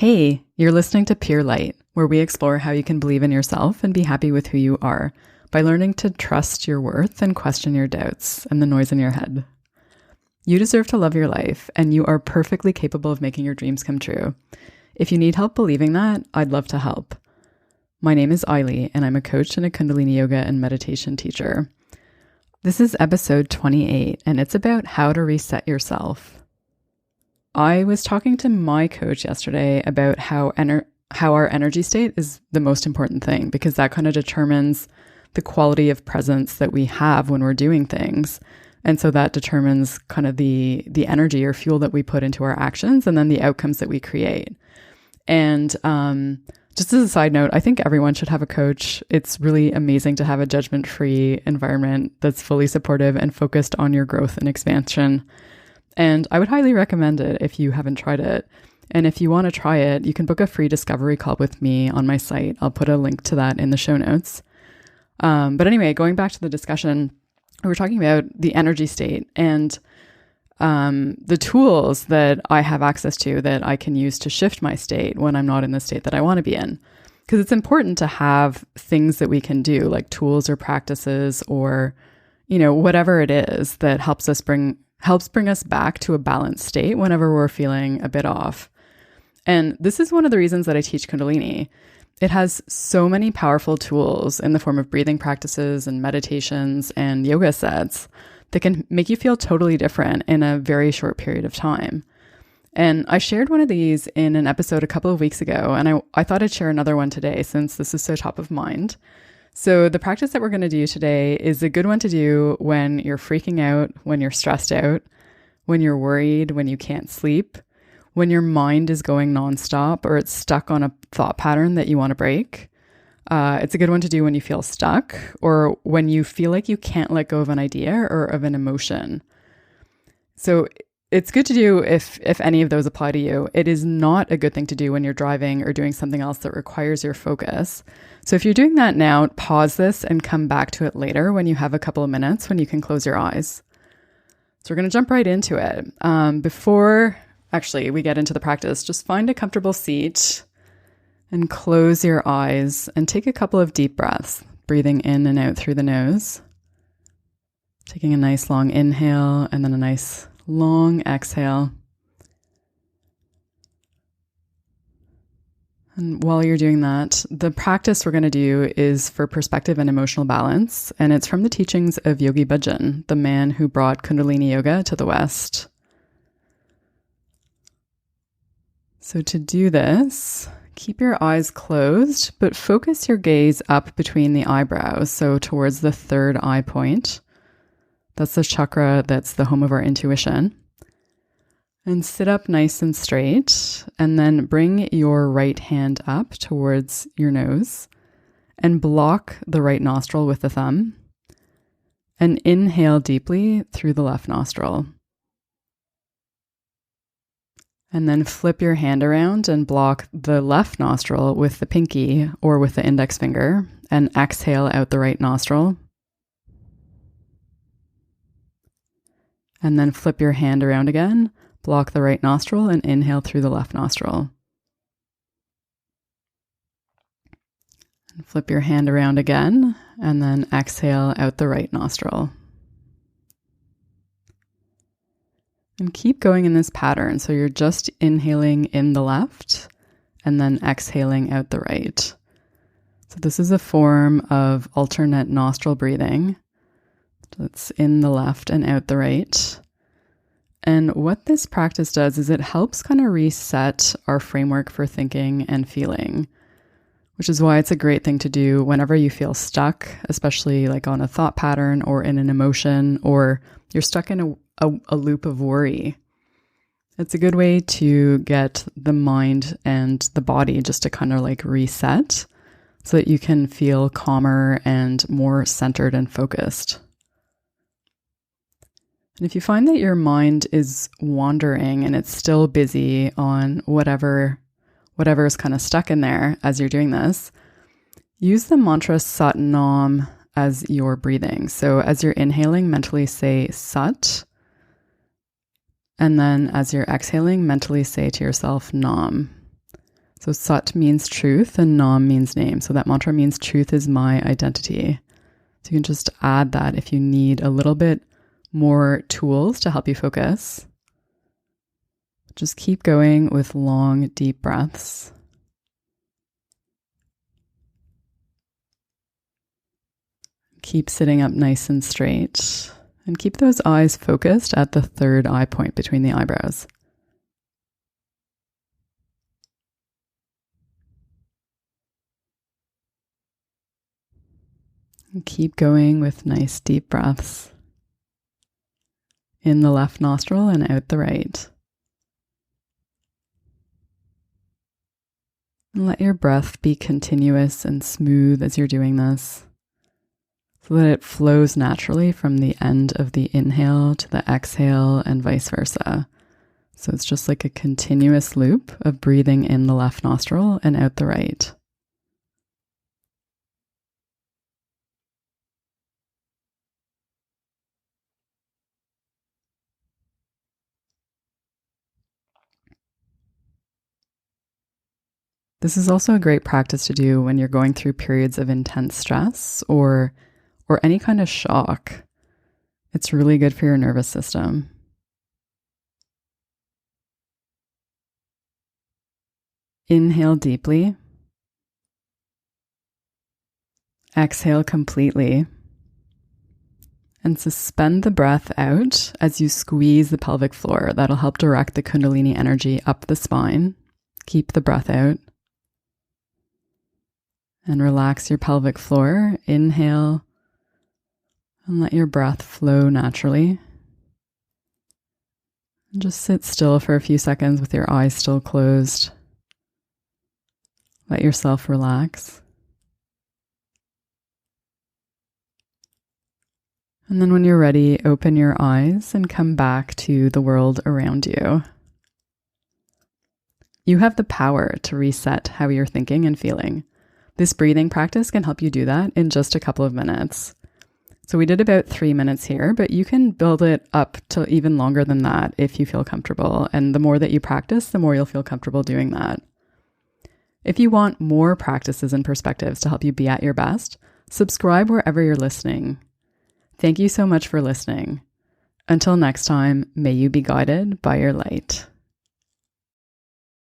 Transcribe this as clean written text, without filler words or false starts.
Hey, you're listening to Pure Light, where we explore how you can believe in yourself and be happy with who you are by learning to trust your worth and question your doubts and the noise in your head. You deserve to love your life, and you are perfectly capable of making your dreams come true. If you need help believing that, I'd love to help. My name is Eiley, and I'm a coach and a Kundalini yoga and meditation teacher. This is episode 28, and it's about how to reset yourself. I was talking to my coach yesterday about how our energy state is the most important thing, because that kind of determines the quality of presence that we have when we're doing things. And so that determines kind of the energy or fuel that we put into our actions and then the outcomes that we create. And just as a side note, I think everyone should have a coach. It's really amazing to have a judgment-free environment that's fully supportive and focused on your growth and expansion. And I would highly recommend it if you haven't tried it. And if you want to try it, you can book a free discovery call with me on my site. I'll put a link to that in the show notes. But anyway, going back to the discussion, we were talking about the energy state and the tools that I have access to that I can use to shift my state when I'm not in the state that I want to be in. Because it's important to have things that we can do, like tools or practices or, whatever it is that helps bring us back to a balanced state whenever we're feeling a bit off. And this is one of the reasons that I teach Kundalini. It has so many powerful tools in the form of breathing practices and meditations and yoga sets that can make you feel totally different in a very short period of time. And I shared one of these in an episode a couple of weeks ago, and I thought I'd share another one today since this is so top of mind. So the practice that we're going to do today is a good one to do when you're freaking out, when you're stressed out, when you're worried, when you can't sleep, when your mind is going nonstop or it's stuck on a thought pattern that you want to break. It's a good one to do when you feel stuck or when you feel like you can't let go of an idea or of an emotion. So it's good to do if any of those apply to you. It is not a good thing to do when you're driving or doing something else that requires your focus. So if you're doing that now, pause this and come back to it later when you have a couple of minutes when you can close your eyes. So we're going to jump right into it. Before we get into the practice, just find a comfortable seat and close your eyes and take a couple of deep breaths, breathing in and out through the nose. Taking a nice long inhale and then a nice long exhale. And while you're doing that, the practice we're going to do is for perspective and emotional balance, and it's from the teachings of Yogi Bhajan, the man who brought Kundalini yoga to the West. So to do this, keep your eyes closed, but focus your gaze up between the eyebrows, so towards the third eye point. That's the chakra that's the home of our intuition. And sit up nice and straight, and then bring your right hand up towards your nose and block the right nostril with the thumb. And inhale deeply through the left nostril. And then flip your hand around and block the left nostril with the pinky or with the index finger, and exhale out the right nostril. And then flip your hand around again, block the right nostril, and inhale through the left nostril. And flip your hand around again, and then exhale out the right nostril. And keep going in this pattern. So you're just inhaling in the left, and then exhaling out the right. So this is a form of alternate nostril breathing. So it's in the left and out the right. And what this practice does is it helps kind of reset our framework for thinking and feeling, which is why it's a great thing to do whenever you feel stuck, especially like on a thought pattern or in an emotion, or you're stuck in a loop of worry. It's a good way to get the mind and the body just to kind of like reset so that you can feel calmer and more centered and focused. And if you find that your mind is wandering and it's still busy on whatever is kind of stuck in there as you're doing this, use the mantra Sat Nam as you're breathing. So as you're inhaling, mentally say Sat. And then as you're exhaling, mentally say to yourself Nam. So Sat means truth and Nam means name. So that mantra means truth is my identity. So you can just add that if you need a little bit more tools to help you focus. Just keep going with long, deep breaths. Keep sitting up nice and straight. And keep those eyes focused at the third eye point between the eyebrows. And keep going with nice deep breaths in the left nostril and out the right. And let your breath be continuous and smooth as you're doing this, so that it flows naturally from the end of the inhale to the exhale and vice versa. So it's just like a continuous loop of breathing in the left nostril and out the right. This is also a great practice to do when you're going through periods of intense stress or any kind of shock. It's really good for your nervous system. Inhale deeply. Exhale completely. And suspend the breath out as you squeeze the pelvic floor. That'll help direct the Kundalini energy up the spine. Keep the breath out. And relax your pelvic floor. Inhale. And let your breath flow naturally. And just sit still for a few seconds with your eyes still closed. Let yourself relax. And then when you're ready, open your eyes and come back to the world around you. You have the power to reset how you're thinking and feeling. This breathing practice can help you do that in just a couple of minutes. So we did about 3 minutes here, but you can build it up to even longer than that if you feel comfortable. And the more that you practice, the more you'll feel comfortable doing that. If you want more practices and perspectives to help you be at your best, subscribe wherever you're listening. Thank you so much for listening. Until next time, may you be guided by your light.